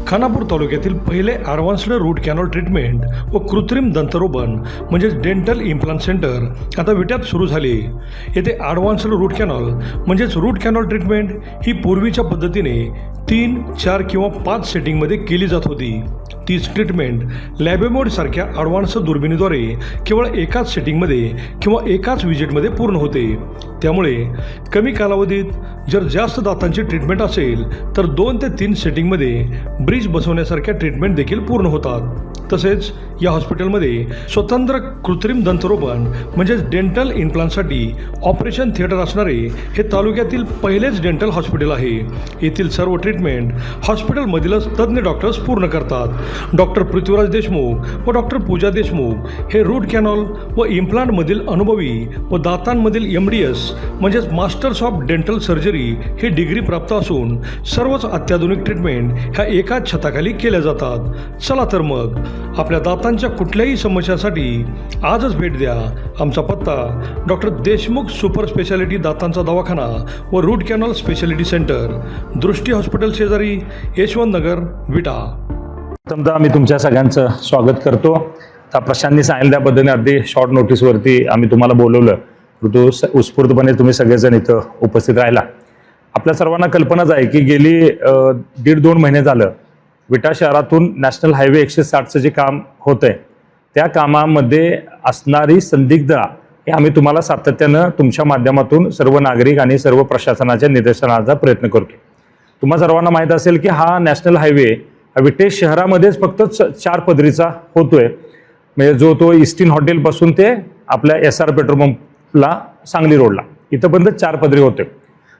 खानापूर तालुक्यातील पहिले advanced route canal treatment व कृत्रिम दंतरोपण म्हणजेच डेंटल इम्प्लांट सेंटर आता विट्यात सुरू झाले। येथे ॲडव्हान्स्ड रूट कॅनॉल म्हणजेच रूट कॅनॉल ट्रीटमेंट ही पूर्वीच्या पद्धतीने 3, 4 किंवा 5 सेटिंगमध्ये केली जात होती। तीच ट्रीटमेंट लॅबेमोड सारख्या ॲडव्हान्स दुर्बिणीद्वारे केवळ एकाच सेटिंगमध्ये किंवा एकाच विजिटमध्ये पूर्ण होते। त्यामुळे कमी कालावधीत जर जास्त दातांची ट्रीटमेंट असेल तर 2 ते 3 सेटिंगमध्ये ब्रिज बसवण्यासारख्या ट्रीटमेंट देखील पूर्ण होतात। तसेच या हॉस्पिटलमध्ये स्वतंत्र कृत्रिम दंतरोपण म्हणजेच डेंटल इम्प्लांटसाठी ऑपरेशन थिएटर असणारे हे तालुक्यातील पहिलेच डेंटल हॉस्पिटल आहे। येथील सर्व ट्रीटमेंट हॉस्पिटलमधीलच तज्ज्ञ डॉक्टर्स पूर्ण करतात। डॉक्टर पृथ्वीराज देशमुख व डॉक्टर पूजा देशमुख हे रूट कॅनॉल व इम्प्लांटमधील अनुभवी व दातांमधील MDS म्हणजेच मास्टर्स ऑफ डेंटल सर्जरी हे डिग्री प्राप्त असून सर्वच अत्याधुनिक ट्रीटमेंट ह्या एकाच छताखाली केल्या जातात। चला तर मग आपल्या दातांच्या कुठल्याही समस्यासाठी आजच भेट द्या। आमचा पत्ता डॉक्टर देशमुख सुपर स्पेशालिटी दातांचा दवाखाना व रूट कॅनॉल स्पेशालिटी सेंटर, दृष्टी हॉस्पिटल शेजारी, यशवंत नगर, विटा। समजा आम्ही तुमच्या सगळ्यांचं स्वागत करतो। आता प्रशांतनी सांगितलं त्या पद्धतीने अगदी शॉर्ट नोटीसवरती आम्ही तुम्हाला बोलवलं, तो उत्स्फूर्तपणे तुम्ही सगळेजण इथं उपस्थित राहिला। आपल्या सर्वांना कल्पनाच आहे की गेली 1.5-2 महिने झालं विटा शहरातून नॅशनल हायवे 160चं जे काम होतंय त्या कामामध्ये असणारी संदिग्धता हे आम्ही तुम्हाला सातत्यानं तुमच्या माध्यमातून सर्व नागरिक आणि सर्व प्रशासनाच्या निदर्शनाचा प्रयत्न करतो। तुम्हा सर्वांना माहीत असेल की हा नॅशनल हायवे विटे शहरामध्येच फक्त 4 पदरीचा होतोय, म्हणजे जो तो इस्टिन हॉटेलपासून ते आपल्या SR पेट्रोल पंपला सांगली रोडला इथंपर्यंत 4 पदरी होते।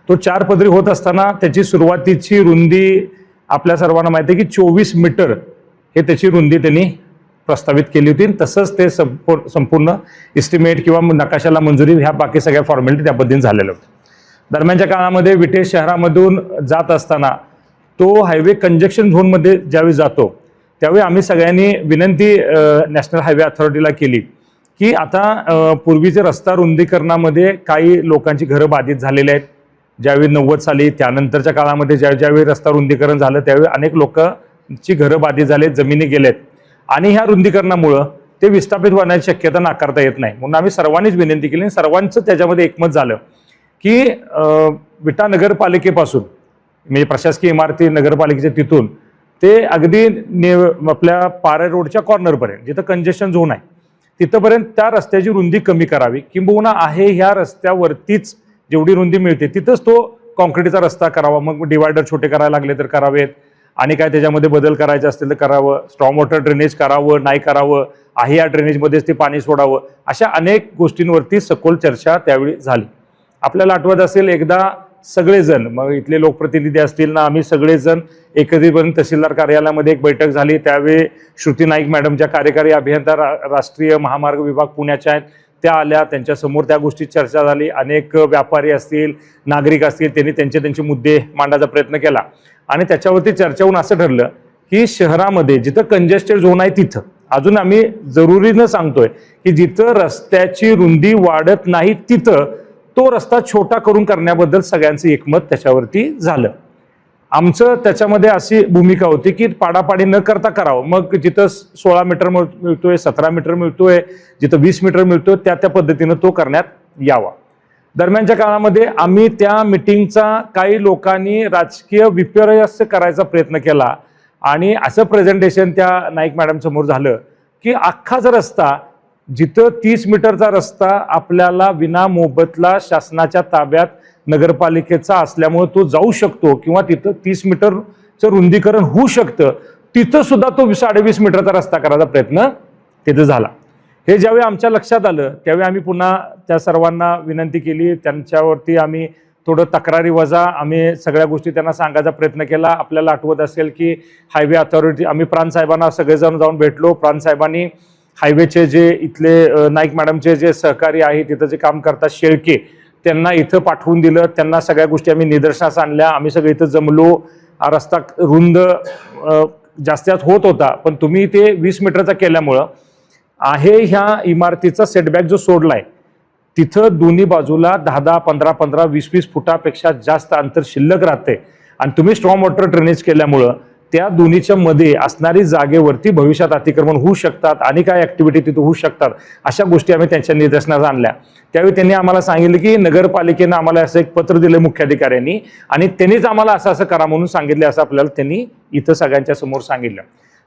तो 4 पदरी होत असताना त्याची सुरुवातीची रुंदी आपल्या सर्वांना माहिती आहे की 24 मीटर हे त्याची रुंदी त्यांनी प्रस्तावित केली होती। तसंच ते संपूर्ण इस्टिमेट किंवा नकाशाला मंजुरी ह्या बाकी सगळ्या फॉर्मॅलिटी त्या पद्धतीने झालेल्या होत्या। दरम्यानच्या काळामध्ये विटे शहरामधून जात असताना तो हायवे कंजक्शन झोनमध्ये ज्यावेळी जातो त्यावेळी आम्ही सगळ्यांनी विनंती नॅशनल हायवे अथॉरिटीला केली की आता पूर्वीचे रस्ता रुंदीकरणामध्ये काही लोकांची घरं बाधित झालेली आहेत। ज्यावेळी 90 साली त्यानंतरच्या काळामध्ये ज्यावेळी रस्ता रुंदीकरण झालं त्यावेळी अनेक लोकांची घरं बाधित झाले, जमिनी गेलेत आणि ह्या रुंदीकरणामुळं ते विस्थापित होण्याची शक्यता नाकारता येत नाही। म्हणून आम्ही सर्वांनीच विनंती केली आणि सर्वांचं त्याच्यामध्ये एकमत झालं की विटा नगरपालिकेपासून म्हणजे प्रशासकीय इमारती नगरपालिकेच्या तिथून ते अगदी आपल्या पारे रोडच्या कॉर्नरपर्यंत जिथं कंजेशन झोन आहे तिथंपर्यंत त्या रस्त्याची रुंदी कमी करावी, किंबहुना आहे ह्या रस्त्यावरतीच जेवढी रुंदी मिळते तिथंच तो कॉन्क्रीटचा रस्ता करावा। मग डिवायडर छोटे करायला लागले तर करावेत आणि काय त्याच्यामध्ये बदल करायचे असतील तर करावं, स्ट्रॉंग वॉटर ड्रेनेज करावं नाही करावं, आहे या ड्रेनेजमध्येच ते पाणी सोडावं, अशा अनेक गोष्टींवरती सखोल चर्चा त्यावेळी झाली। आपल्याला आठवत असेल एकदा सगळेजण मग इथले लोकप्रतिनिधी असतील ना, आम्ही सगळेजण एकत्रितपणे तहसीलदार कार्यालयामध्ये एक बैठक झाली। त्यावेळी श्रुती नाईक मॅडम ज्या कार्यकारी अभियंता राष्ट्रीय महामार्ग विभाग पुण्याच्या आहेत त्या आल्या, त्यांच्यासमोर त्या गोष्टी चर्चा झाली। अनेक व्यापारी असतील, नागरिक असतील, त्यांनी त्यांचे मुद्दे मांडायचा प्रयत्न केला आणि त्याच्यावरती चर्चा होऊन असं ठरलं की शहरामध्ये जिथं कंजेस्टेड झोन आहे तिथं अजून आम्ही जरुरीनं सांगतोय की जिथं रस्त्याची रुंदी वाढत नाही तिथं तो रस्ता छोटा करून करण्याबद्दल सगळ्यांचं एकमत त्याच्यावरती झालं। आमचं त्याच्यामध्ये अशी भूमिका होती की पाडापाडी न करता करावं। मग जिथं 16 मीटर मिळतोय, 17 मीटर मिळतोय, जिथं 20 मीटर मिळतोय त्या पद्धतीनं तो करण्यात यावा। दरम्यानच्या काळामध्ये आम्ही त्या मिटिंगचा काही लोकांनी राजकीय विपर्यास करायचा प्रयत्न केला आणि असं प्रेझेंटेशन त्या नाईक मॅडम समोर झालं की अख्खाच रस्ता जिथं 30 मीटरचा रस्ता आपल्याला विना मोबदला शासनाच्या ताब्यात नगरपालिकेचा असल्यामुळे तो जाऊ शकतो किंवा तिथं 30 मीटरचं रुंदीकरण होऊ शकतं, तिथं सुद्धा तो 20-20 मीटरचा रस्ता करायचा प्रयत्न तिथं झाला। हे ज्यावेळी आमच्या लक्षात आलं त्यावेळी आम्ही पुन्हा त्या सर्वांना विनंती केली, त्यांच्यावरती आम्ही थोडं तक्रारी वजा आम्ही सगळ्या गोष्टी त्यांना सांगायचा प्रयत्न केला। आपल्याला आठवत असेल की हायवे अथॉरिटी आम्ही प्रांत साहेबांना सगळेजण जाऊन भेटलो। प्रांत साहेबांनी हायवेचे जे इथले नाईक मॅडमचे जे सहकारी आहे तिथं जे काम करतात शेळके त्यांना इथं पाठवून दिलं, त्यांना सगळ्या गोष्टी आम्ही निदर्शनास आणल्या। आम्ही सगळे इथं जमलो, रस्ता रुंद जास्तीत होत होता पण तुम्ही ते 20 मीटरचा केल्यामुळं आहे ह्या इमारतीचा सेटबॅक जो सोडलाय तिथं दोन्ही बाजूला 10-10, 15-15, 20-20 फुटापेक्षा जास्त अंतर शिल्लक राहते आणि तुम्ही स्ट्रॉंग वॉटर ड्रेनेज केल्यामुळं त्या दोन्हीच्या मध्ये असणारी जागेवरती भविष्यात अतिक्रमण होऊ शकतात आणि काय ऍक्टिव्हिटी तिथे होऊ शकतात अशा गोष्टी आम्ही त्यांच्या निदर्शनास आणल्या. त्यावेळी त्यांनी आम्हाला सांगितलं की नगरपालिकेनं आम्हाला असं एक पत्र दिलं मुख्याधिकाऱ्यांनी आणि त्यांनीच आम्हाला असं करा म्हणून सांगितले, असं आपल्याला त्यांनी इथं सगळ्यांच्या समोर सांगितलं.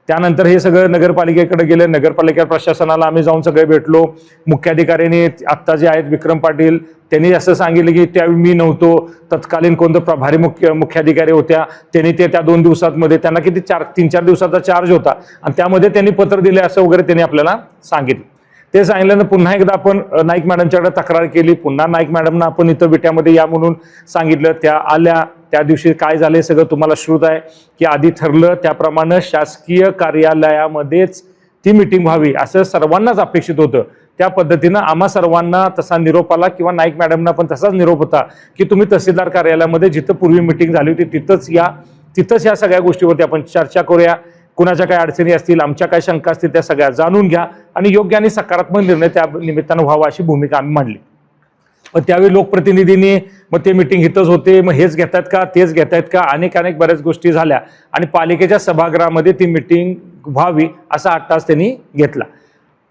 त्यानंतर हे सगळं नगरपालिकेकडे गेलं. नगरपालिका प्रशासनाला आम्ही जाऊन सगळे भेटलो. मुख्याधिकाऱ्यांनी आत्ता जे आहेत विक्रम पाटील त्यांनी असं सांगितलं की त्यावेळी मी नव्हतो, तत्कालीन कोणतं प्रभारी मुख्याधिकारी होत्या, त्यांनी ते त्या 2 दिवसांमध्ये त्यांना किती 3-4 दिवसाचा चार्ज होता आणि त्यामध्ये त्यांनी पत्र दिले असं वगैरे त्यांनी आपल्याला सांगितलं. ते सांगितल्यानं पुन्हा एकदा आपण नाईक मॅडमच्याकडे तक्रार केली. पुन्हा नाईक मॅडमना आपण इथं विट्यामध्ये या म्हणून सांगितलं. त्या आल्या. त्या दिवशी काय झाले सगळं तुम्हाला श्रुत आहे की आधी ठरलं त्याप्रमाणे शासकीय कार्यालयामध्येच ती मीटिंग व्हावी असं सर्वांनाच अपेक्षित होतं. त्या पद्धतीनं आम्हा सर्वांना तसा निरोप आला किंवा नाईक मॅडमना पण तसाच निरोप होता की तुम्ही तहसीलदार कार्यालयामध्ये जिथं पूर्वी मीटिंग झाली होती तिथंच या सगळ्या गोष्टीवरती आपण चर्चा करूया. कुणाच्या काय अडचणी असतील, आमच्या काय शंका असतील त्या सगळ्या जाणून घ्या आणि योग्य आणि सकारात्मक निर्णय त्या निमित्तानं व्हावा अशी भूमिका आम्ही मांडली. मग त्यावेळी लोकप्रतिनिधींनी मग ते मीटिंग इथंच होते, मग हेच घेतात का तेच घेतायत का, अनेक बऱ्याच गोष्टी झाल्या आणि पालिकेच्या सभागृहामध्ये ती मीटिंग व्हावी असा 8 तास त्यांनी घेतला.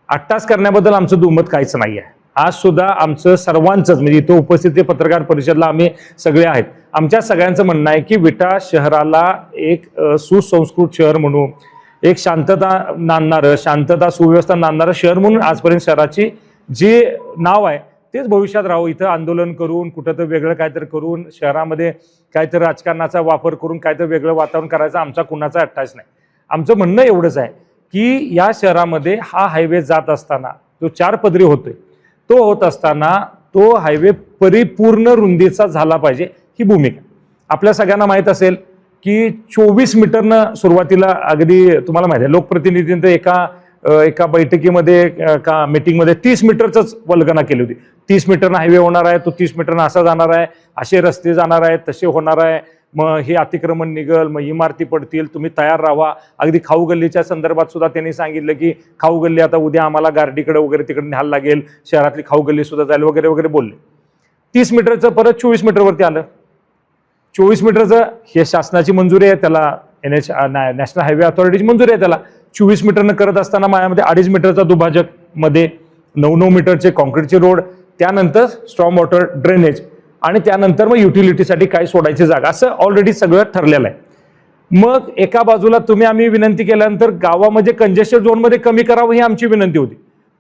8 तास करण्याबद्दल आमचं दुमत काहीच नाही आहे. आज सुद्धा आमचं सर्वांचंच म्हणजे इथं उपस्थित पत्रकार परिषदला आम्ही सगळे आहेत, आमच्या सगळ्यांचं म्हणणं आहे की विटा शहराला एक सुसंस्कृत शहर म्हणून, एक शांतता नांदणारं, शांतता सुव्यवस्था नांदणारं शहर म्हणून आजपर्यंत शहराची जे नाव आहे तेच भविष्यात राहू. इथं आंदोलन करून कुठं तर वेगळं काहीतरी करून शहरामध्ये काहीतरी राजकारणाचा वापर करून काहीतरी वेगळं वातावरण करायचं आमचा कुणाचा अट्टाच नाही. आमचं म्हणणं एवढंच आहे की या शहरामध्ये हा हायवे जात असताना जो 4 पदरी होतोय तो होत असताना तो हायवे परिपूर्ण रुंदीचा झाला पाहिजे ही भूमिका. आपल्या सगळ्यांना माहीत असेल की 24 मीटरनं सुरुवातीला अगदी तुम्हाला माहिती आहे लोकप्रतिनिधींनी एका बैठकीमध्ये का मीटिंगमध्ये 30 मीटरच वल्गना केली होती. 30 मीटरनं हायवे होणार आहे, तो 30 मीटरनं असा जाणार आहे, असे रस्ते जाणार आहेत, तसे होणार आहे, मग हे अतिक्रमण निघल, मग इमारती पडतील, तुम्ही तयार राहा. अगदी खाऊ गल्लीच्या संदर्भात सुद्धा त्यांनी सांगितलं की खाऊ गल्ली आता उद्या आम्हाला गार्डीकडे वगैरे तिकडे न्यायला लागेल, शहरातली खाऊ गल्ली सुद्धा जाईल वगैरे वगैरे बोलले. 30 मीटरचं परत 24 मीटरवरती आलं. 24 मीटरचं हे शासनाची मंजुरी आहे, त्याला नॅशनल हायवे अथॉरिटीची मंजुरी आहे त्याला. 24 मीटरनं करत असताना माझ्यामध्ये 2.5 मीटरचा दुभाजक, मध्ये 9 मीटरचे कॉन्क्रीटचे रोड, त्यानंतर स्ट्रॉम वॉटर ड्रेनेज आणि त्यानंतर मग युटिलिटीसाठी काय सोडायची जागा, असं ऑलरेडी सगळं ठरलेलं आहे. मग एका बाजूला आम्ही विनंती केल्यानंतर गावामध्ये कंजेस्टेड झोनमध्ये कमी करावं ही आमची विनंती होती,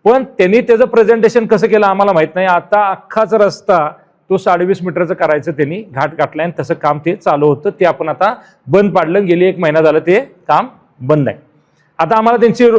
पण त्यांनी त्याचं प्रेझेंटेशन कसं केलं आम्हाला माहित नाही. आता अख्खाच रस्ता तो 20.5 मीटरचं करायचं त्यांनी घाट गाठलाय आणि तसं काम ते चालू होतं, ते आपण आता बंद पाडलं. गेली 1 महिना झालं ते काम बंद आहे. आता आम्हाला त्यांची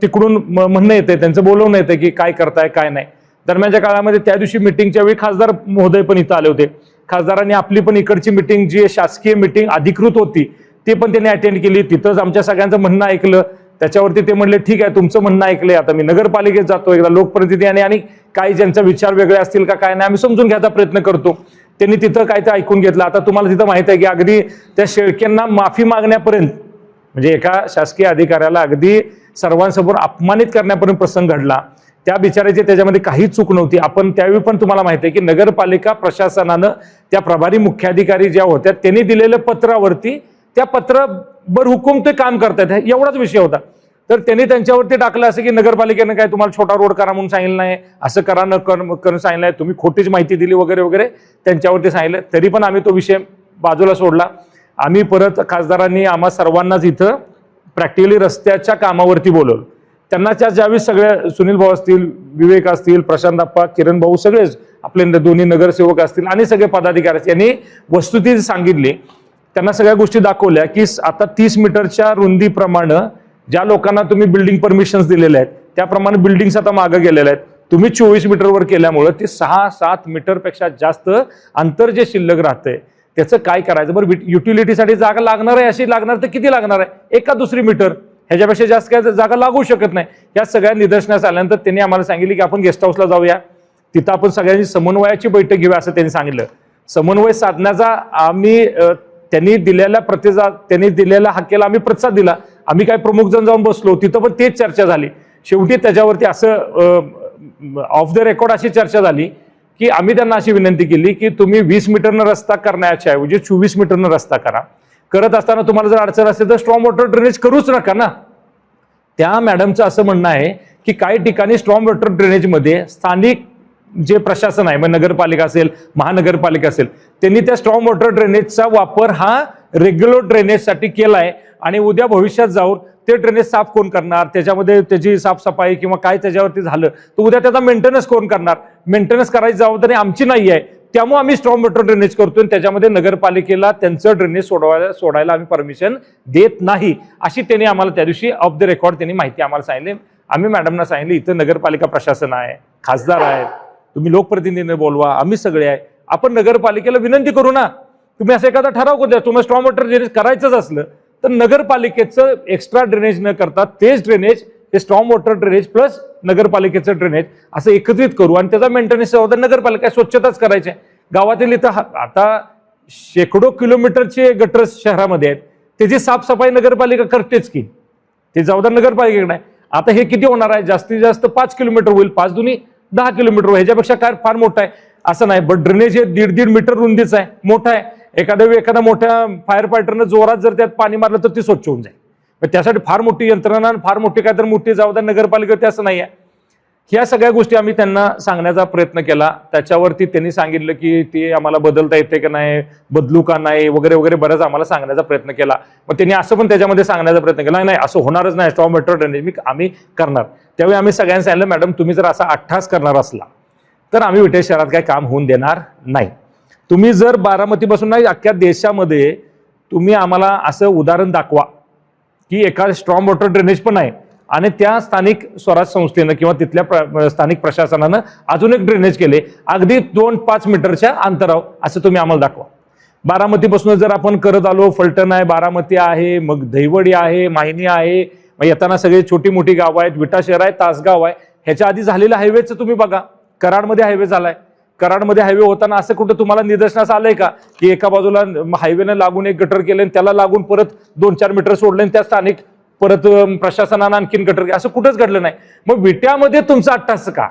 तिकडून म्हणणं येते, त्यांचं बोलवणं येतं की काय करताय काय नाही. दरम्यानच्या काळामध्ये त्या दिवशी मिटिंगच्या वेळी खासदार महोदय पण इथं आले होते. खासदारांनी आपली पण इकडची मिटिंग जी शासकीय मिटिंग अधिकृत होती ते पण त्यांनी अटेंड केली. तिथंच आमच्या सगळ्यांचं म्हणणं ऐकलं. त्याच्यावरती ते म्हणले ठीक आहे तुमचं म्हणणं ऐकलंय, आता मी नगरपालिकेत जातो, एकदा लोकप्रतिनिधी आणि काही ज्यांचा विचार वेगळे असतील का काय नाही आम्ही समजून घ्यायचा प्रयत्न करतो. त्यांनी तिथं काय ते ऐकून घेतलं. आता तुम्हाला तिथं माहित आहे की अगदी त्या शेळक्यांना माफी मागण्यापर्यंत म्हणजे एका शासकीय अधिकाऱ्याला अगदी सर्वांसमोर अपमानित करण्यापर्यंत प्रसंग घडला. त्या बिचाराची त्याच्यामध्ये काहीच चूक नव्हती. आपण त्यावेळी पण तुम्हाला माहिती आहे की नगरपालिका प्रशासनानं त्या प्रभारी मुख्याधिकारी ज्या होत्या त्यांनी दिलेल्या पत्रावरती त्या पत्रावर हुकूम ते काम करतात एवढाच विषय होता. तर त्यांनी त्यांच्यावरती टाकलं असं की नगरपालिकेनं काय तुम्हाला छोटा रोड करा म्हणून सांगितलं नाही, असं करा न करून सांगितलं आहे, तुम्ही खोटीच माहिती दिली वगैरे वगैरे त्यांच्यावरती सांगितलं. तरी पण आम्ही तो विषय बाजूला सोडला. आम्ही परत खासदारांनी आम्हा सर्वांनाच इथं प्रॅक्टिकली रस्त्याच्या कामावरती बोलवलं. त्यांना ज्यावेळी सगळ्या सुनील भाऊ असतील, विवेक असतील, प्रशांत अप्पा, किरण भाऊ सगळेच आपले दोन्ही नगरसेवक असतील आणि सगळे पदाधिकारी यांनी वस्तुस्थिती सांगितली. त्यांना सगळ्या गोष्टी दाखवल्या की आता 30 मीटरच्या रुंदीप्रमाणे ज्या लोकांना तुम्ही बिल्डिंग परमिशन्स दिलेल्या आहेत त्याप्रमाणे बिल्डिंग्स आता मागे गेलेल्या आहेत. तुम्ही 24 मीटरवर केल्यामुळे ते 6-7 मीटरपेक्षा जास्त अंतर जे शिल्लक राहतंय त्याचं काय करायचं. बरं युटिलिटीसाठी जागा लागणार आहे, अशी लागणार तर किती लागणार आहे, 1 का 2 मीटर, ह्याच्यापेक्षा जास्त काय जागा लागू शकत नाही. या सगळ्या निदर्शनास आल्यानंतर त्यांनी आम्हाला सांगितले की आपण गेस्ट हाऊसला जाऊया, तिथं आपण सगळ्यांची समन्वयाची बैठक घेऊया असं त्यांनी सांगितलं. समन्वय साधण्याचा आम्ही त्यांनी दिलेल्या त्यांनी दिलेल्या हक्केला आम्ही प्रतिसाद दिला. आम्ही काय प्रमुख जण जाऊन बसलो, तिथं पण तेच चर्चा झाली. शेवटी त्याच्यावरती असं ऑफ द रेकॉर्ड अशी चर्चा झाली की आम्ही त्यांना अशी विनंती केली की तुम्ही 20 मीटरनं रस्ता करण्याच्या ऐवजी 24 मीटरनं रस्ता करा. करत असताना तुम्हाला जर अडचण असेल तर स्ट्रॉम वॉटर ड्रेनेज करूच नका ना. त्या मॅडमचं असं म्हणणं आहे की काही ठिकाणी स्ट्रॉम वॉटर ड्रेनेजमध्ये स्थानिक जे प्रशासन आहे, मग नगरपालिका असेल, महानगरपालिका असेल, त्यांनी त्या स्ट्रॉम वॉटर ड्रेनेजचा वापर हा रेग्युलर ड्रेनेजसाठी केलाय. आणि उद्या भविष्यात जाऊन ते ड्रेनेज साफ कोण करणार, त्याच्यामध्ये त्याची साफसफाई किंवा काय त्याच्यावरती झालं तर उद्या त्याचा मेंटेनन्स कोण करणार? मेंटेनन्स करायची जबाबदारी आमची नाही आहे. त्यामुळे आम्ही स्ट्रॉम वॉटर ड्रेनेज करतोय, त्याच्यामध्ये नगरपालिकेला त्यांचं ड्रेनेज सोडायला आम्ही परमिशन देत नाही, अशी त्यांनी आम्हाला त्या दिवशी ऑफ द रेकॉर्ड त्यांनी माहिती आम्हाला सांगितली. आम्ही मॅडमना सांगितलं इथं नगरपालिका प्रशासन आहे, खासदार आहेत, तुम्ही लोकप्रतिनिधीने बोलवा, आम्ही सगळे आहे, आपण नगरपालिकेला विनंती करू ना, तुम्ही असं एखादा ठराव करू द्या. तुम्हाला स्ट्रॉम वॉटर ड्रेनेज करायचंच असलं तर नगरपालिकेचं एक्स्ट्रा ड्रेनेज न करता तेच ड्रेनेज हे स्ट्रॉम वॉटर ड्रेनेज प्लस नगरपालिकेचं ड्रेनेज असं एकत्रित करू आणि त्याचा मेंटेनन्स नगरपालिका स्वच्छताच करायची. गावातील इथं आता शेकडो किलोमीटरचे गटर शहरामध्ये आहेत, त्याची साफसफाई नगरपालिका करतेच की, ते जबाबदार नगरपालिकेकडे आहे. आता हे किती होणार आहे? जास्तीत जास्त 5 किलोमीटर होईल, 5 दुनी 10 किलोमीटर होईल, ह्याच्यापेक्षा काय फार मोठं आहे असं नाही. बट ड्रेनेज हे 1.5 मीटर रुंदीचं आहे, मोठं आहे. एखाद्या मोठ्या फायर फायटरनं जोरात जर त्यात पाणी मारलं तर ती स्वच्छ होऊन जाईल. त्यासाठी फार मोठी यंत्रणा, फार मोठी काय तर मोठी जबाबदार नगरपालिका असं नाही आहे. ह्या सगळ्या गोष्टी आम्ही त्यांना सांगण्याचा प्रयत्न केला. त्याच्यावरती त्यांनी सांगितलं की ते आम्हाला बदलता येते का नाही, बदलू का नाही वगैरे वगैरे बरंच आम्हाला सांगण्याचा प्रयत्न केला. मग त्यांनी असं पण त्याच्यामध्ये सांगण्याचा प्रयत्न केला, नाही असं होणारच नाही, स्ट्रॉम वॉटर ड्रेनेज आम्ही करणार. त्यावेळी आम्ही सगळ्यांनी सांगितलं मॅडम तुम्ही जर असा अट्टहास करणार असला तर आम्ही विटे शहरात काही काम होऊन देणार नाही. तुम्ही जर बारामतीपासून नाही अख्ख्या देशामध्ये तुम्ही आम्हाला असं उदाहरण दाखवा की एका स्ट्रॉम वॉटर ड्रेनेज पण आहे आणि त्या स्थानिक स्वराज संस्थेनं किंवा तिथल्या स्थानिक प्रशासनानं अजून एक ड्रेनेज केले अगदी 2-5 मीटरच्या अंतरावर, असं तुम्ही आम्हाला दाखवा. बारामतीपासून जर आपण करत आलो, फलटण आहे, बारामती आहे, मग दहिवडी आहे, माहिनी आहे, मग येताना सगळे छोटी मोठी गावं आहेत, विटा शहर आहे, तासगाव आहे. ह्याच्या आधी झालेल्या हायवेचं तुम्ही बघा, कराडमध्ये हायवे झालाय. कराडमध्ये हायवे होताना असं कुठं तुम्हाला निदर्शनास आलंय का की एका बाजूला हायवेनं लागून एक गटर केले आणि त्याला लागून परत 2-4 मीटर सोडले आणि त्या स्थानिक परत प्रशासनानं आणखीन गटर, असं कुठंच घडलं नाही. मग विट्यामध्ये तुमचा अट्टास का?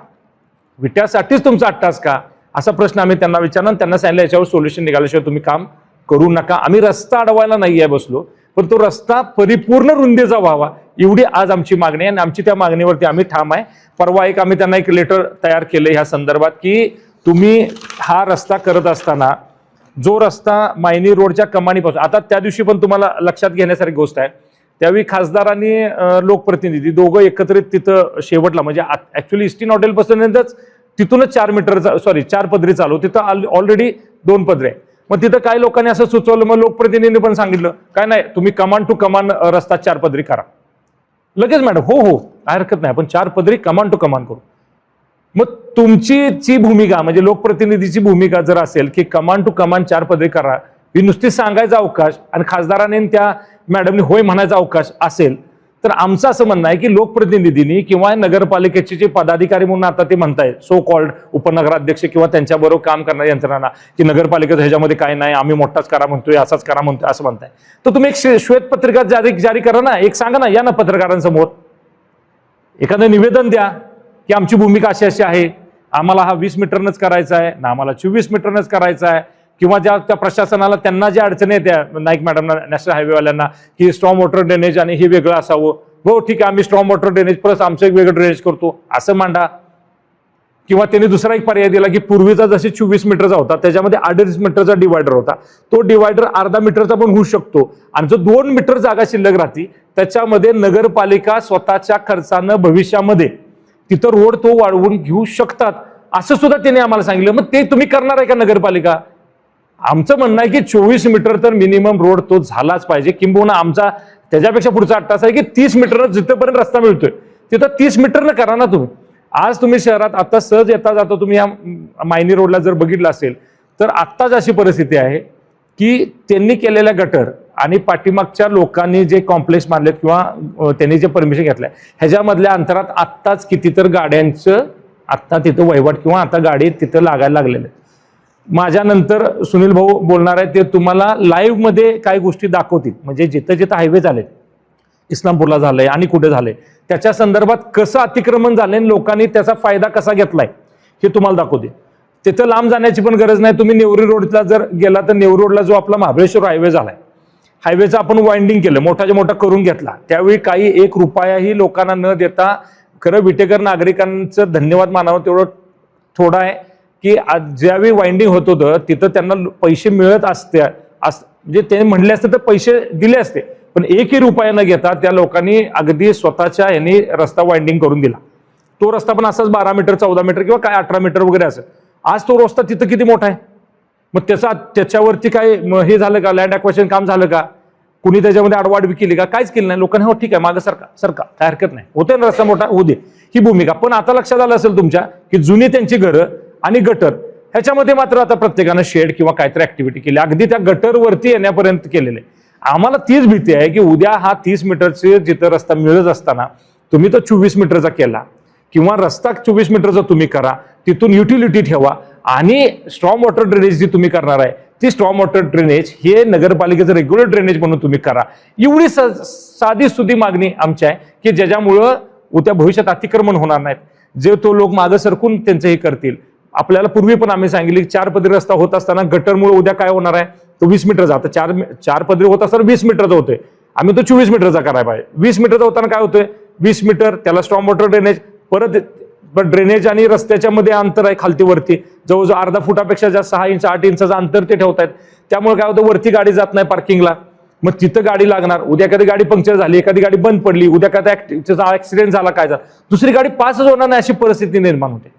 विट्यासाठीच तुमचा अट्टास का? असा प्रश्न आम्ही त्यांना विचारला आणि त्यांना सांगितलं याच्यावर सोल्युशन निघाल्याशिवाय तुम्ही काम करू नका. आम्ही रस्ता अडवायला नाही आहे बसलो, पण तो रस्ता परिपूर्ण रुंदीचा व्हावा एवढी आज आमची मागणी आहे आणि आमची त्या मागणीवरती आम्ही ठाम आहे. परवा आम्ही त्यांना एक लेटर तयार केलं ह्या संदर्भात की तुम्ही हा रस्ता करत असताना जो रस्ता मायनी रोडच्या कमानीपासून, आता त्या दिवशी पण तुम्हाला लक्षात घेण्यासारखी गोष्ट आहे, त्यावेळी खासदार आणि लोकप्रतिनिधी दोघं एकत्रित तिथं शेवटला म्हणजे ऍक्च्युली इस्टिन हॉटेलपासूनच तिथूनच 4 पदरी चालू, तिथं ऑलरेडी 2 पदरी आहे. मग तिथं काही लोकांनी असं सुचवलं, मग लोकप्रतिनिधींनी पण सांगितलं काय नाही तुम्ही कमान टू कमान रस्ता 4 पदरी करा. लगेच मॅडम हो काय हरकत नाही, आपण 4 पदरी कमान टू कमान करू. मग तुमची भूमिका म्हणजे लोकप्रतिनिधीची भूमिका जर असेल की कमान टू कमान 4 पदरी करा, ही नुसती सांगायचा अवकाश आणि खासदाराने त्या मॅडमने होय म्हणायचा अवकाश असेल तर आमचं असं म्हणणं आहे की लोकप्रतिनिधींनी किंवा नगरपालिकेचे जे पदाधिकारी म्हणून आता ते म्हणतायत सो कॉल्ड उपनगराध्यक्ष किंवा त्यांच्याबरोबर काम करणाऱ्या यंत्रणा की नगरपालिकेत ह्याच्यामध्ये काय नाही, आम्ही मोठाच करा म्हणतोय, असाच करा म्हणतोय असं म्हणताय, तर तुम्ही एक श्वेतपत्रिका जारी करा ना, एक सांगा ना, या ना पत्रकारांसमोर एखादं निवेदन द्या की आमची भूमिका अशी आहे, आम्हाला हा 20 मीटरनच करायचा आहे ना, आम्हाला 24 मीटरनच करायचा आहे, किंवा ज्या त्या प्रशासनाला त्यांना ज्या अडचणी येत्या नाईक मॅडमना नॅशनल हायवेवाल्यांना की स्ट्रॉम वॉटर ड्रेनेज आणि हे वेगळं असावं, हो ठीक आहे आम्ही स्ट्रॉम वॉटर ड्रेनेज प्लस आमचं एक वेगळं ड्रेनेज करतो असं मांडा. किंवा त्यांनी दुसरा एक पर्याय दिला की पूर्वीचा जसे 24 मीटरचा होता त्याच्यामध्ये 2.5 मीटरचा डिवायडर होता, तो डिवायडर अर्धा मीटरचा पण होऊ शकतो आणि जो 2 मीटर जागा शिल्लक राहते त्याच्यामध्ये नगरपालिका स्वतःच्या खर्चानं भविष्यामध्ये तिथं रोड तो वाढवून घेऊ शकतात असं सुद्धा त्यांनी आम्हाला सांगितलं. मग ते तुम्ही करणार आहे का नगरपालिका? आमचं म्हणणं आहे की 24 मीटर तर मिनिमम रोड तो झालाच पाहिजे, किंबहुना आमचा त्याच्यापेक्षा पुढचा अट्टास आहे की 30 मीटर जिथपर्यंत रस्ता मिळतोय तिथं 30 मीटरनं करा ना तुम्ही. आज तुम्ही शहरात आता सहज येता जाता तुम्ही या मायनी रोडला जर बघितलं असेल तर आत्ताच अशी परिस्थिती आहे की त्यांनी केलेल्या गटर आणि पाठीमागच्या लोकांनी जे कॉम्प्लेक्स मारलेत किंवा त्यांनी जे परमिशन घेतलंय ह्याच्यामधल्या अंतरात आत्ताच किती तर गाड्यांचं आत्ता तिथं वहिवाट किंवा आता गाडी तिथं लागायला लागलेले. माझ्यानंतर सुनील भाऊ बोलणार आहे, ते तुम्हाला लाईव्ह मध्ये काही गोष्टी दाखवतील, म्हणजे जिथं जिथं हायवे झाले, इस्लामपूरला झालंय आणि कुठे झालंय त्याच्या संदर्भात कसं अतिक्रमण झालंय आणि लोकांनी त्याचा फायदा कसा घेतलाय हे तुम्हाला दाखवते. तिथं लांब जाण्याची पण गरज नाही. तुम्ही नेवरी रोडला जर गेला तर नेवरी रोडला जो आपला महाबळेश्वर हायवे झालाय, हायवेचं आपण वाइंडिंग केलं, मोठाच्या मोठा करून घेतला, त्यावेळी काही 1 रुपयाही लोकांना न देता, खरं विटेकर नागरिकांचं धन्यवाद मानावं तेवढं थोडं आहे की ज्यावेळी वाइंडिंग होत होतं तिथं त्यांना पैसे मिळत असते, म्हणजे ते म्हणले असते तर पैसे दिले असते, पण 1ही रुपया न घेता त्या लोकांनी अगदी स्वतःच्या यांनी रस्ता वाइंडिंग करून दिला. तो रस्ता पण असाच 12 मीटर 14 मीटर किंवा काय 18 मीटर वगैरे असं. आज तो रस्ता तिथं किती मोठा आहे, मग त्याच्यावरती काय हे झालं का, लँड ॲक्वायशन काम झालं का, कुणी त्याच्यामध्ये आडवाडवी केली का, काहीच केलं नाही. लोकांनी हो ठीक आहे मागं सरका काय हरकत नाही, होते ना रस्ता मोठा होऊ दे, ही भूमिका. पण आता लक्षात आलं असेल तुमच्या की जुनी त्यांची घरं आणि गटर ह्याच्यामध्ये मात्र आता प्रत्येकानं शेड किंवा काहीतरी ऍक्टिव्हिटी केली, अगदी त्या गटरवरती येण्यापर्यंत केलेले. आम्हाला तीच भीती आहे की उद्या हा 30 मीटरचे जिथं रस्ता मिळत असताना तुम्ही तो 24 मीटरचा केला किंवा रस्ता 24 मीटरचा तुम्ही करा, तिथून युटिलिटी ठेवा आणि स्ट्रॉंग वॉटर ड्रेनेज जी तुम्ही करणार आहे ती स्ट्रॉंग वॉटर ड्रेनेज हे नगरपालिकेचं रेग्युलर ड्रेनेज म्हणून तुम्ही करा. एवढी साधी सुधी मागणी आमची आहे की ज्याच्यामुळं उद्या भविष्यात अतिक्रमण होणार नाहीत, जे तो लोक मागं सरकून त्यांचं हे करतील. आपल्याला पूर्वी पण आम्ही सांगितले की 4 पदरी रस्ता होत असताना गटरमुळे उद्या काय होणार आहे, तो 20 मीटरचा, आता 4 पदरी होत असताना 20 मीटरचा होतोय, आम्ही तो 24 मीटरचा करायला पाहिजे. 20 मीटरचा होताना काय होतोय, 20 मीटर त्याला स्ट्रॉंग वॉटर ड्रेनेज, परत ड्रेनेज आणि रस्त्याच्या मध्ये अंतर आहे खालती वरती जवळजवळ अर्धा फुटापेक्षा जास्त 6 इंच 8 इंचाचं अंतर ते ठेवतायत. त्यामुळे काय होतं, वरती गाडी जात नाही पार्किंगला, मग तिथं गाडी लागणार. उद्या एखादी गाडी पंक्चर झाली, एखादी गाडी बंद पडली, उद्या त्याचा ऍक्सिडेंट झाला, काय झाला, दुसरी गाडी पासच होणार नाही अशी परिस्थिती निर्माण होते.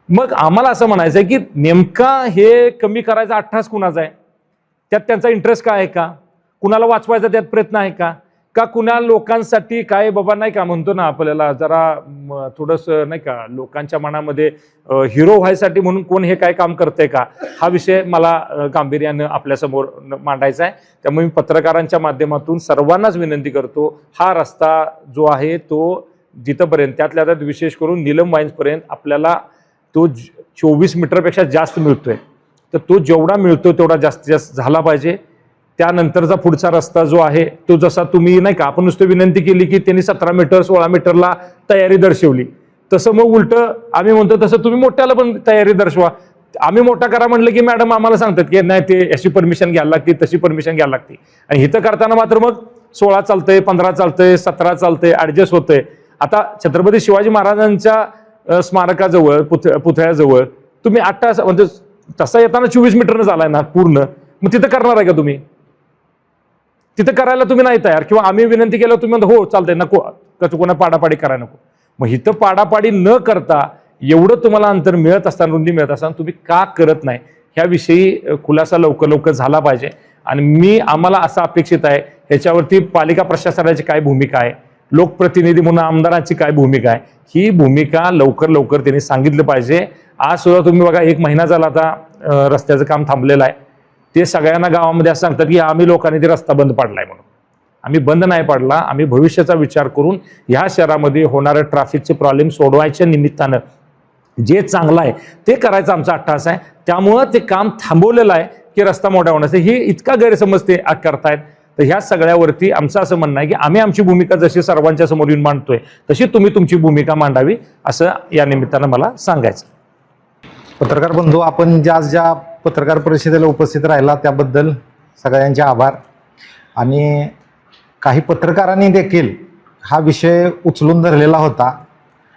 मग आम्हाला असं म्हणायचं आहे की नेमका हे कमी करायचा अट्टहास कुणाचा आहे, त्यात त्यांचा इंटरेस्ट काय आहे का, कुणाला वाचवायचा त्यात प्रयत्न आहे का कुणा लोकांसाठी काय बाबा नाही का म्हणतो ना आपल्याला जरा थोडंसं नाही का लोकांच्या मनामध्ये हिरो व्हायसाठी म्हणून कोण हे काय काम करतंय का, हा विषय मला गांभीर्यानं आपल्यासमोर मांडायचा आहे. त्यामुळे मी पत्रकारांच्या माध्यमातून सर्वांनाच विनंती करतो, हा रस्ता जो आहे तो जिथंपर्यंत त्यातल्या त्यात विशेष करून नीलम वाईन्सपर्यंत आपल्याला तो 24 मीटरपेक्षा जास्त मिळतोय, तर तो जेवढा मिळतो तेवढा जास्तीत जास्त झाला पाहिजे. त्यानंतरचा पुढचा रस्ता जो आहे तो जसा तुम्ही नाही का आपण नुसतं विनंती केली की त्यांनी 17 मीटर 16 मीटरला तयारी दर्शवली, तसं मग उलट आम्ही म्हणतो तसं तुम्ही मोठ्याला पण तयारी दर्शवा. आम्ही मोठा करा म्हटलं की मॅडम आम्हाला सांगतात की नाही ते अशी परमिशन घ्यायला लागते तशी परमिशन घ्यायला लागते, आणि इथं करताना मात्र मग 16 चालतंय 15 चालतंय 17 चालतंय ऍडजस्ट होतंय. आता छत्रपती शिवाजी महाराजांच्या स्मारकाजवळ पुतळ्याजवळ तुम्ही 8 तास म्हणजे तसा येताना 24 मीटरनं झालाय ना पूर्ण, मग तिथं करणार आहे का तुम्ही, तिथं करायला तुम्ही नाही तयार, किंवा आम्ही विनंती केलं तुम्ही हो चालतंय नको कोणा पाडापाडी करायला नको. मग इथं पाडापाडी न करता एवढं तुम्हाला अंतर मिळत असताना रुंदी मिळत असताना तुम्ही का करत नाही, ह्याविषयी खुलासा लवकर झाला पाहिजे. आणि आम्हाला असं अपेक्षित आहे ह्याच्यावरती पालिका प्रशासनाची काय भूमिका आहे, लोकप्रतिनिधी म्हणून आमदारांची काय भूमिका आहे, ही भूमिका लवकर त्यांनी सांगितलं पाहिजे. आज सुद्धा तुम्ही बघा 1 महिना झाला आता रस्त्याचं काम थांबलेलं आहे, ते सगळ्यांना गावामध्ये असं सांगतात की आम्ही लोकांनी ते रस्ता बंद पाडलाय म्हणून. आम्ही बंद नाही पाडला, आम्ही भविष्याचा विचार करून ह्या शहरामध्ये होणारे ट्रॅफिकचे प्रॉब्लेम सोडवायच्या निमित्तानं जे चांगलं आहे ते करायचा आमचा अट्टहास आहे. त्यामुळं ते काम थांबवलेलं आहे की रस्ता मोठा होण्याचं हे इतका गैरसमज ते करतायत. तर ह्या सगळ्यावरती आमचं असं म्हणणं आहे की आम्ही आमची भूमिका जशी सर्वांच्या समोर येऊन मांडतोय तशी तुम्ही तुमची भूमिका मांडावी, असं या निमित्तानं मला सांगायचं. पत्रकार बंधू, आपण ज्या पत्रकार परिषदेला उपस्थित राहिला त्याबद्दल सगळ्यांचे आभार. आणि काही पत्रकारांनी देखील हा विषय उचलून धरलेला होता,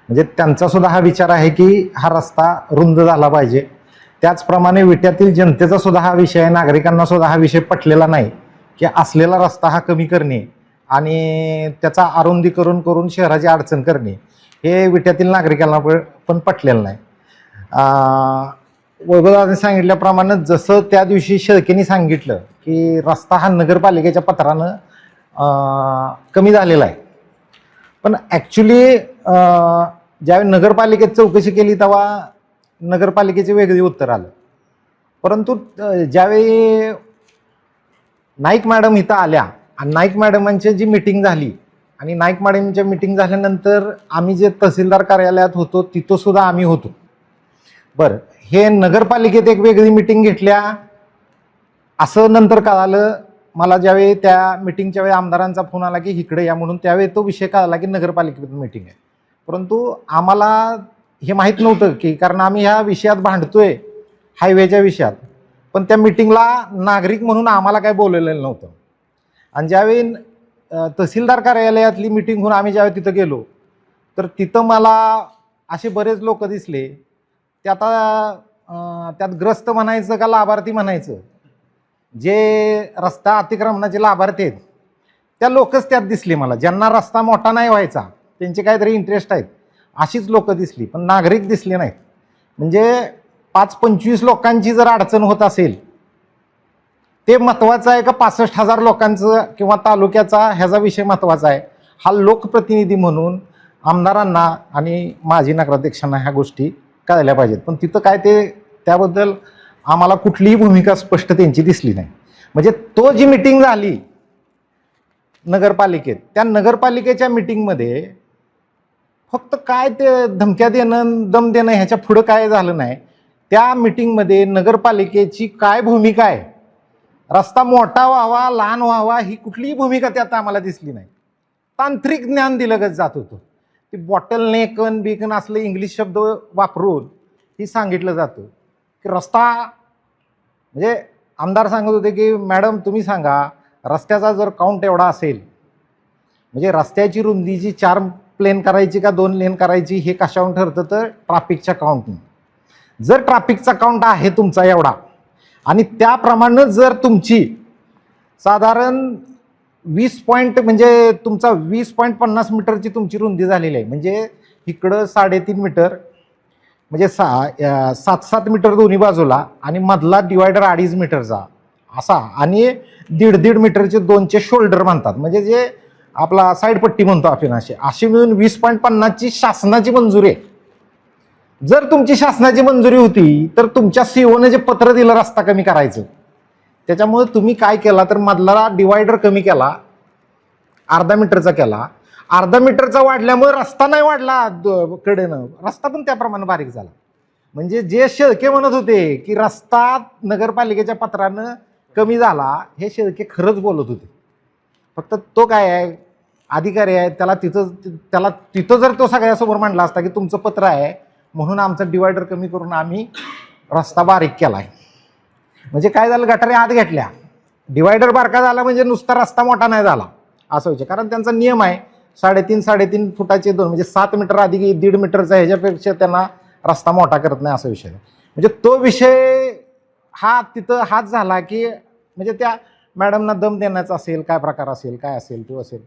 म्हणजे त्यांचा सुद्धा हा विचार आहे की हा रस्ता रुंद झाला पाहिजे. त्याचप्रमाणे विट्यातील जनतेचा सुद्धा हा विषय आहे, नागरिकांना सुद्धा हा विषय पटलेला नाही की असलेला रस्ता हा कमी करणे आणि त्याचा अरुंदीकरण करून शहराची अडचण करणे हे विट्यातील नागरिकांना पण पटलेलं नाही. वैभवदादांनी सांगितल्याप्रमाणे जसं त्या दिवशी शेळकेंनी सांगितलं की रस्ता हा नगरपालिकेच्या पत्रानं कमी झालेला आहे, पण ॲक्च्युली ज्यावेळी नगरपालिकेत चौकशी केली तेव्हा नगरपालिकेचे वेगळे उत्तर आलं. परंतु ज्यावेळी नाईक मॅडम इथं आल्या आणि नाईक मॅडमांची जी मीटिंग झाली आणि नाईक मॅडमच्या मीटिंग झाल्यानंतर आम्ही जे तहसीलदार कार्यालयात होतो तिथं सुद्धा आम्ही होतो. बरं, हे नगरपालिकेत एक वेगळी मीटिंग घेतल्या असं नंतर कळालं मला. ज्यावेळी त्या मीटिंगच्या वेळी आमदारांचा फोन आला की इकडे या म्हणून, त्यावेळी तो विषय कळाला की नगरपालिकेत मीटिंग आहे. परंतु आम्हाला हे माहीत नव्हतं की, कारण आम्ही ह्या विषयात भांडतोय हायवेच्या विषयात, पण त्या मीटिंगला नागरिक म्हणून आम्हाला काय बोललेलं नव्हतं. आणि ज्यावेळी तहसीलदार कार्यालयातली मीटिंग होऊन आम्ही ज्यावेळी तिथं गेलो तर तिथं मला असे बरेच लोक दिसले ते आता त्यात ग्रस्त म्हणायचं का लाभार्थी म्हणायचं, जे रस्ता अतिक्रमणाचे लाभार्थी आहेत त्या लोकच त्यात दिसले मला, ज्यांना रस्ता मोठा नाही व्हायचा त्यांचे काहीतरी इंटरेस्ट आहेत अशीच लोक दिसली, पण नागरिक दिसले नाहीत. म्हणजे 5-25 लोकांची जर अडचण होत असेल ते महत्त्वाचं आहे का 65,000 लोकांचं किंवा तालुक्याचा ह्याचा विषय महत्त्वाचा आहे? हा लोकप्रतिनिधी म्हणून आमदारांना आणि माजी नगराध्यक्षांना ह्या गोष्टी कळल्या पाहिजेत. पण तिथं काय ते त्याबद्दल आम्हाला कुठलीही भूमिका स्पष्ट त्यांची दिसली नाही. म्हणजे तो जी मिटिंग झाली नगरपालिकेत, त्या नगरपालिकेच्या मिटिंगमध्ये फक्त काय ते धमक्या देणं दम देणं ह्याच्या पुढं काय झालं नाही. त्या मिटिंगमध्ये नगरपालिकेची काय भूमिका आहे, रस्ता मोठा व्हावा लहान व्हावा ही कुठलीही भूमिका त्यात आम्हाला दिसली नाही. तांत्रिक ज्ञान दिलं गत जात होतं. ते बॉटल नेकन बिकन असलं इंग्लिश शब्द वापरून ही सांगितलं जातं की रस्ता, म्हणजे आमदार सांगत होते की मॅडम तुम्ही सांगा रस्त्याचा जर काउंट एवढा असेल, म्हणजे रस्त्याची रुंदी जी 4 लेन करायची का 2 लेन करायची हे कशावरून ठरतं तर ट्रॅफिकच्या काउंटने. जर ट्रॅफिकचा काउंट आहे तुमचा एवढा आणि त्याप्रमाणे जर तुमची साधारण 20 पॉईंट म्हणजे तुमचा 20.50 मीटरची तुमची रुंदी झालेली आहे, म्हणजे इकडं 3.5 मीटर म्हणजे 7-7 मीटर दोन्ही बाजूला आणि मधला डिवायडर 2.5 मीटरचा असा आणि 1.5 मीटरचे 2चे शोल्डर म्हणतात, म्हणजे जे आपला साईड पट्टी म्हणतो आपण, अशी मिळून 20.50ची शासनाची मंजुरी आहे. जर तुमची शासनाची मंजुरी होती तर तुमच्या सीओने जे पत्र दिलं रस्ता कमी करायचं, त्याच्यामुळे तुम्ही काय केला तर मधला डिवायडर कमी केला, 1/2 मीटरचा केला. 1/2 मीटरचा वाढल्यामुळे रस्ता नाही वाढला कडेनं, रस्ता पण त्याप्रमाणे बारीक झाला. म्हणजे जे शेळके म्हणत होते की रस्ता नगरपालिकेच्या पत्रानं कमी झाला, हे शेळके खरंच बोलत होते. फक्त तो काय आहे अधिकारी आहे, त्याला तिथं जर तो सगळ्यासमोर मांडला असता की तुमचं पत्र आहे म्हणून आमचं डिवायडर कमी करून आम्ही रस्ता बारीक केला आहे. म्हणजे काय झालं, गटारे आत घेतल्या, डिवायडर बारका झाला म्हणजे नुसता रस्ता मोठा नाही झाला असं विषय. कारण त्यांचा नियम आहे 3.5 फुटाचे 2 म्हणजे 7 मीटर अधिक 1.5 मीटरचा, ह्याच्यापेक्षा त्यांना रस्ता मोठा करत नाही असं विषय. म्हणजे तो विषय हा तिथं हाच झाला की म्हणजे त्या मॅडमना दम देण्याचा असेल, काय प्रकार असेल, काय असेल तो असेल,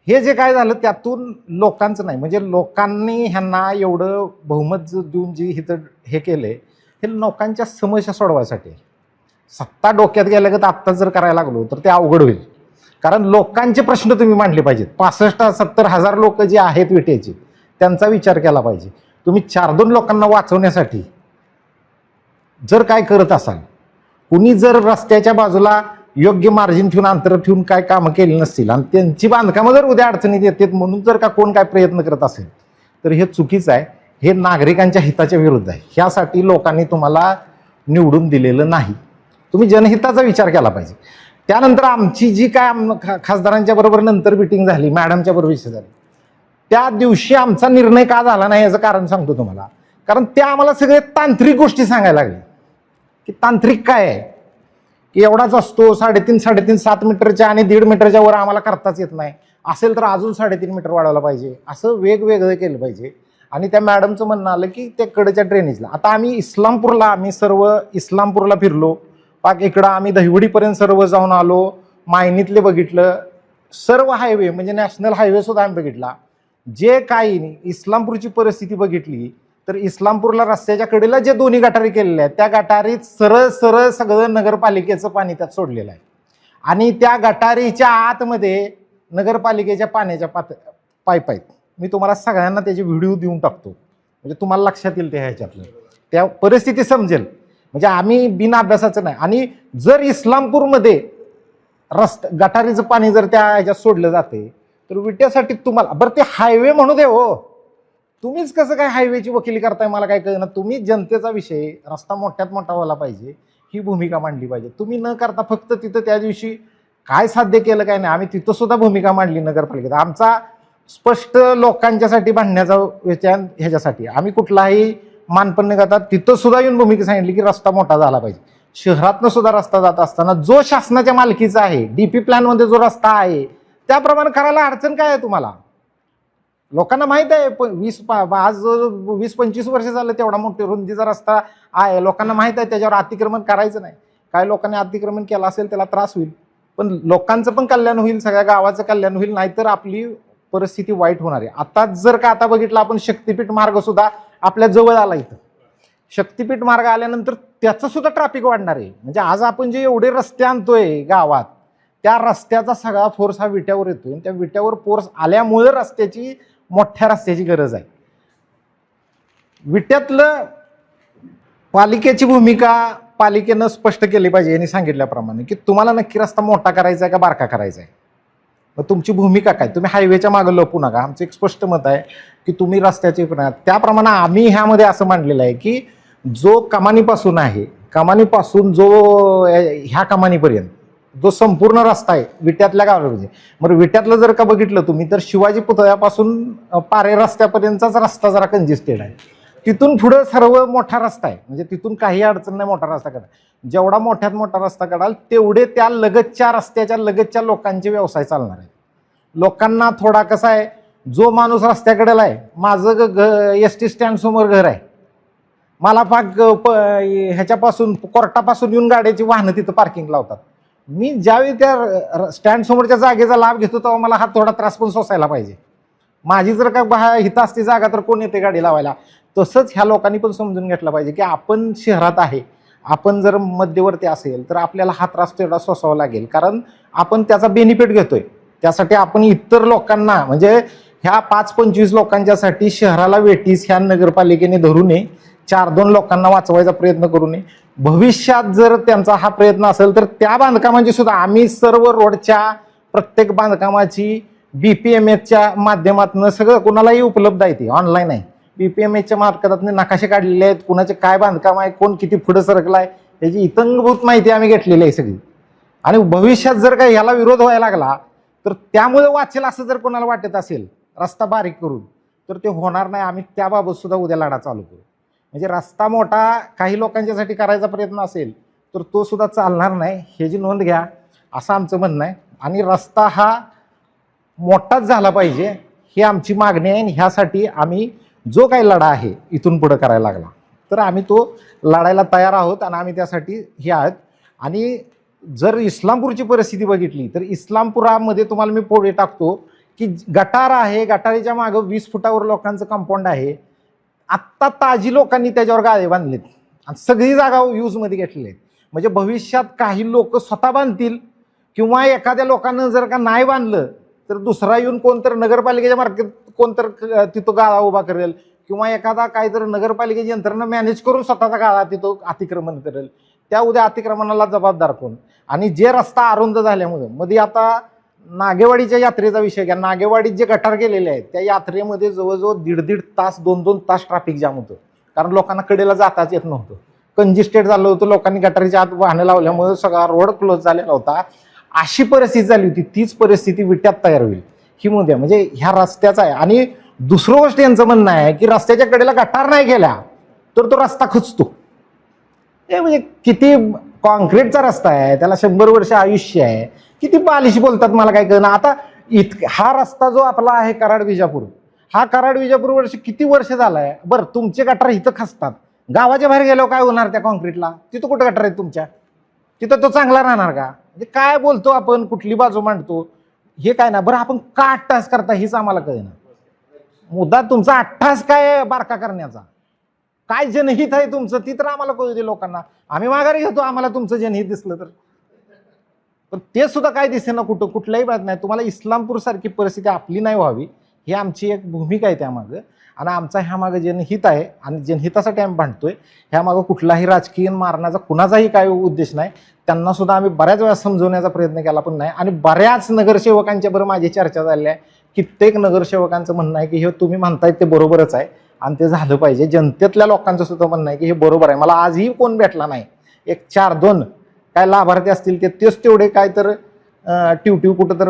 हे जे काय झालं त्यातून लोकांचं नाही. म्हणजे लोकांनी ह्यांना एवढं बहुमत देऊन जी इथं हे केले हे लोकांच्या समस्या सोडवायसाठी. सत्ता डोक्यात गेल्या तर आत्ताच जर करायला लागलो तर ते अवघड होईल. कारण लोकांचे प्रश्न तुम्ही मांडले पाहिजेत. 65-70 हजार लोक जे आहेत विटेची त्यांचा विचार केला पाहिजे. तुम्ही 4-2 लोकांना वाचवण्यासाठी जर काय करत असाल, कुणी जर रस्त्याच्या बाजूला योग्य मार्जिन ठेवून अंतर ठेवून काय कामं केली नसतील आणि त्यांची बांधकामं जर उद्या अडचणीत येतात म्हणून जर का कोण काय प्रयत्न करत असेल तर हे चुकीचं आहे. हे नागरिकांच्या हिताच्या विरुद्ध आहे. ह्यासाठी लोकांनी तुम्हाला निवडून दिलेलं नाही. तुम्ही जनहिताचा विचार केला पाहिजे. त्यानंतर आमची जी काय खासदारांच्या बरोबर नंतर मिटिंग झाली, मॅडमच्या बरोबर विषय झाली, त्या दिवशी आमचा निर्णय का झाला नाही याचं कारण सांगतो तुम्हाला. कारण त्या आम्हाला सगळे तांत्रिक गोष्टी सांगायला लागल्या की तांत्रिक काय आहे की एवढाच असतो 3.5 7 मीटरच्या आणि 1.5 मीटरच्या वर आम्हाला करताच येत नाही, असेल तर अजून 3.5 मीटर वाढवलं पाहिजे, असं वेगवेगळं केलं पाहिजे. आणि त्या मॅडमचं म्हणणं आलं की त्या कडच्या ड्रेनेजला. आता आम्ही सर्व इस्लामपूरला फिरलो, पाक इकडं आम्ही दहिवडीपर्यंत सर्व जाऊन आलो, मायनीतले बघितलं, सर्व हायवे म्हणजे नॅशनल हायवे सुद्धा आम्ही बघितला. जे काही इस्लामपूरची परिस्थिती बघितली तर इस्लामपूरला रस्त्याच्या कडेला जे 2 गटारी केलेल्या आहेत त्या गटारीत सरळ सरळ सगळं नगरपालिकेचं पाणी त्यात सोडलेलं आहे आणि त्या गटारीच्या आतमध्ये नगरपालिकेच्या पाण्याच्या पाईप आहेत. मी तुम्हाला सगळ्यांना त्याचे व्हिडिओ देऊन टाकतो म्हणजे तुम्हाला लक्षात येईल ते ह्याच्यातलं, त्या परिस्थिती समजेल. म्हणजे आम्ही बिना अभ्यासाचं नाही. आणि जर इस्लामपूरमध्ये गटारीचं पाणी जर त्या ह्याच्यात सोडलं जाते तर विट्यासाठी तुम्हाला बरं ते हायवे म्हणू दे हो, तुम्हीच कसं काय हायवेची वकिली करताय मला काय कळणार. तुम्ही जनतेचा विषय रस्ता मोठ्यात मोठा व्हायला पाहिजे ही भूमिका मांडली पाहिजे. तुम्ही न करता फक्त तिथं त्या दिवशी काय साध्य केलं काय नाही, आम्ही तिथं सुद्धा भूमिका मांडली नगरपालिकेत. आमचा स्पष्ट लोकांच्यासाठी भांडण्याचा विचार ह्याच्यासाठी आम्ही कुठलाही मानपण करतात तिथं सुद्धा येऊन भूमिका सांगितली की रस्ता मोठा झाला पाहिजे. शहरातनं सुद्धा रस्ता जात असताना जो शासनाच्या मालकीचा आहे, डीपी प्लॅनमध्ये जो रस्ता आहे त्याप्रमाणे करायला अडचण काय आहे तुम्हाला? लोकांना माहित आहे, आज 20-25 वर्ष झालं तेवढा मोठा रुंदीचा रस्ता आहे, लोकांना माहित आहे त्याच्यावर अतिक्रमण करायचं नाही. काय लोकांनी अतिक्रमण केलं असेल त्याला त्रास होईल, पण लोकांचं पण कल्याण होईल, सगळ्या गावाचं कल्याण होईल, नाहीतर आपली परिस्थिती वाईट होणार आहे. आता बघितलं आपण, शक्तिपीठ मार्ग सुद्धा आपल्या जवळ आला. इथं शक्तिपीठ मार्ग आल्यानंतर त्याचं सुद्धा ट्रॅफिक वाढणार आहे. म्हणजे आज आपण जे एवढे रस्ते आणतोय गावात, त्या रस्त्याचा सगळा फोर्स हा विट्यावर येतोय. त्या विट्यावर फोर्स आल्यामुळे मोठ्या रस्त्याची गरज आहे. विट्यातलं पालिकेची भूमिका पालिकेनं स्पष्ट केली पाहिजे. यांनी सांगितल्याप्रमाणे की तुम्हाला नक्की रस्ता मोठा करायचा आहे का बारका करायचा आहे, मग तुमची भूमिका काय? तुम्ही हायवेच्या मागे लपू नका. आमचं एक स्पष्ट मत आहे की तुम्ही रस्त्याचे त्याप्रमाणे आम्ही ह्यामध्ये असं मांडलेलं आहे की जो कमानीपासून आहे, कमानीपासून जो ह्या कमानीपर्यंत जो संपूर्ण रस्ता आहे विट्यातल्या गावामध्ये, मग विट्यातलं जर का बघितलं तुम्ही तर शिवाजी पुतळ्यापासून पारे रस्त्यापर्यंतचाच रस्ता जरा कंजेस्टेड आहे. तिथून पुढे सर्व मोठा रस्ता आहे. म्हणजे तिथून काही अडचण नाही मोठा रस्ता काढा. जेवढा मोठ्यात मोठा रस्ता काढाल तेवढे त्या लगतच्या रस्त्याच्या लगतच्या लोकांचे व्यवसाय चालणार आहेत. लोकांना थोडा कसा आहे, जो माणूस रस्त्याकडेला आहे, माझं एसटी स्टँड समोर घर आहे, मला ह्याच्यापासून कोर्टापासून येऊन गाड्याची वाहनं तिथं पार्किंग लावतात. मी ज्यावेळी त्या स्टँड समोरच्या जागेचा लाभ घेतो तेव्हा मला हा थोडा त्रास पण सोसायला पाहिजे. माझी जर का हिता असती जागा तर कोण येते गाडी लावायला? तसंच ह्या लोकांनी पण समजून घेतलं पाहिजे की आपण शहरात आहे, आपण जर मध्यवर्ती असेल तर आपल्याला हा त्रास तेवढा सोसावा लागेल, कारण आपण त्याचा बेनिफिट घेतोय. त्यासाठी आपण इतर लोकांना, म्हणजे ह्या 5-25 लोकांच्यासाठी शहराला वेटीस ह्या नगरपालिकेने धरू नये, 4-2 लोकांना वाचवायचा प्रयत्न करू नये. भविष्यात जर त्यांचा हा प्रयत्न असेल तर त्या बांधकामांची सुद्धा आम्ही सर्व रोडच्या प्रत्येक बांधकामाची BPMHच्या माध्यमातून सगळं कुणालाही उपलब्ध आहे, ती ऑनलाईन आहे. BPMHच्या मार्फतातून नकाशे काढलेले आहेत, कुणाचे काय बांधकाम आहे, कोण किती पुढे सरकला आहे, याची इतंभूत माहिती आम्ही घेतलेली आहे सगळी. आणि भविष्यात जर काही ह्याला विरोध व्हायला लागला तर त्यामुळे वाचेल असं जर कोणाला वाटत असेल रस्ता बारीक करून, तर ते होणार नाही. आम्ही त्याबाबत सुद्धा उद्या लढा चालू करू. म्हणजे रस्ता मोठा काही लोकांच्यासाठी करायचा प्रयत्न असेल तर तो सुद्धा चालणार नाही, ह्याची नोंद घ्या, असं आमचं म्हणणं आहे. आणि रस्ता हा मोठाच झाला पाहिजे ही आमची मागणी आहे. आणि ह्यासाठी आम्ही जो काही लढा आहे इथून पुढे करायला लागला तर आम्ही तो लढायला तयार आहोत आणि आम्ही त्यासाठी हे आहोत. आणि जर इस्लामपूरची परिस्थिती बघितली तर इस्लामपुरामध्ये तुम्हाला मी पुढे टाकतो की गटार आहे, गटारीच्या मागं 20 फुटावर लोकांचं कंपाऊंड आहे. आत्ता ताजी लोकांनी त्याच्यावर गाळे बांधलेत आणि सगळी जागा यूजमध्ये घेतलेली आहेत. म्हणजे भविष्यात काही लोक स्वतः बांधतील किंवा एखाद्या लोकांना जर का नाही बांधलं तर दुसरा येऊन कोणतर नगरपालिकेच्या मार्केट कोणतर तिथं गाळा उभा करेल किंवा एखादा काहीतरी नगरपालिकेची यंत्रणा मॅनेज करून स्वतःचा गाळा तिथं अतिक्रमण करेल. त्या उद्या अतिक्रमणाला जबाबदार कोण? आणि जे रस्ता अरुंद झाल्यामुळे मध्ये आता नागेवाडीच्या यात्रेचा विषय घ्या, नागेवाडीत जे गटार गेलेले आहेत त्या यात्रेमध्ये जवळजवळ 1.5 तास 2-2 तास ट्रॅफिक जाम होतं, कारण लोकांना कडेला जाताच येत नव्हतं, कंजेस्टेड झालं होतं. लोकांनी गटारीच्या आत वाहनं लावल्यामुळे सगळा रोड क्लोज झालेला होता. अशी परिस्थिती झाली होती. तीच परिस्थिती विट्यात तयार होईल ही मुद्दा. म्हणजे ह्या रस्त्याचा आहे. आणि दुसरं गोष्ट यांचं म्हणणं आहे की रस्त्याच्या कडेला गटार नाही केल्या तर तो रस्ता खचतो. हे म्हणजे किती कॉन्क्रीटचा रस्ता आहे, त्याला 100 वर्ष आयुष्य आहे, किती बालिश बोलतात मला काय कळणार. आता हा रस्ता जो आपला आहे कराड विजापूर, हा कराड विजापूर किती वर्ष झालाय. बरं, तुमचे गटार इथं खचतात, गावाच्या बाहेर गेल्यावर काय होणार त्या कॉन्क्रीटला? तिथं कुठं गटार आहेत तुमच्या? तिथं तो चांगला राहणार का? म्हणजे काय बोलतो आपण, कुठली बाजू मांडतो हे काय ना. बरं, आपण का 8 तास करता हेच आम्हाला कळेना. मुद्दा तुमचा 8 तास काय बारका करण्याचा, काय जनहित आहे तुमचं ती तर आम्हाला कळू दे लोकांना. आम्ही माघारी घेतो आम्हाला तुमचं जनहित दिसलं तर. पण ते सुद्धा काय दिसेना कुठं, कुठल्याही बात नाही. तुम्हाला इस्लामपूर सारखी परिस्थिती आपली नाही व्हावी ही आमची एक भूमिका आहे त्यामागं. आणि आमचा ह्यामागं जनहित आहे आणि जनहितासाठी आम्ही भांडतोय. ह्यामागं कुठलाही राजकीय मारण्याचा कुणाचाही काय उद्देश नाही. त्यांना सुद्धा आम्ही बऱ्याच वेळा समजवण्याचा प्रयत्न केला पण नाही. आणि बऱ्याच नगरसेवकांच्या बरोबर माझी चर्चा झाली आहे. कित्येक नगरसेवकांचं म्हणणं आहे की हे तुम्ही म्हणताय ते बरोबरच आहे आणि ते झालं पाहिजे. जनतेतल्या लोकांचं सुद्धा म्हणणं आहे की हे बरोबर आहे. मला आजही कोण भेटला नाही, एक 4-2 काय लाभार्थी असतील तेच तेवढे काय तर टिवटिव कुठं तर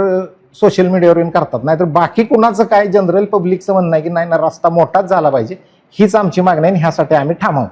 सोशल मीडियावर येऊन करतात. नाहीतर बाकी कुणाचं काय जनरल पब्लिकचं म्हणणं आहे की नाही ना, रस्ता मोठाच झाला पाहिजे हीच आमची मागणी आहे आणि ह्यासाठी आम्ही ठाम आहोत.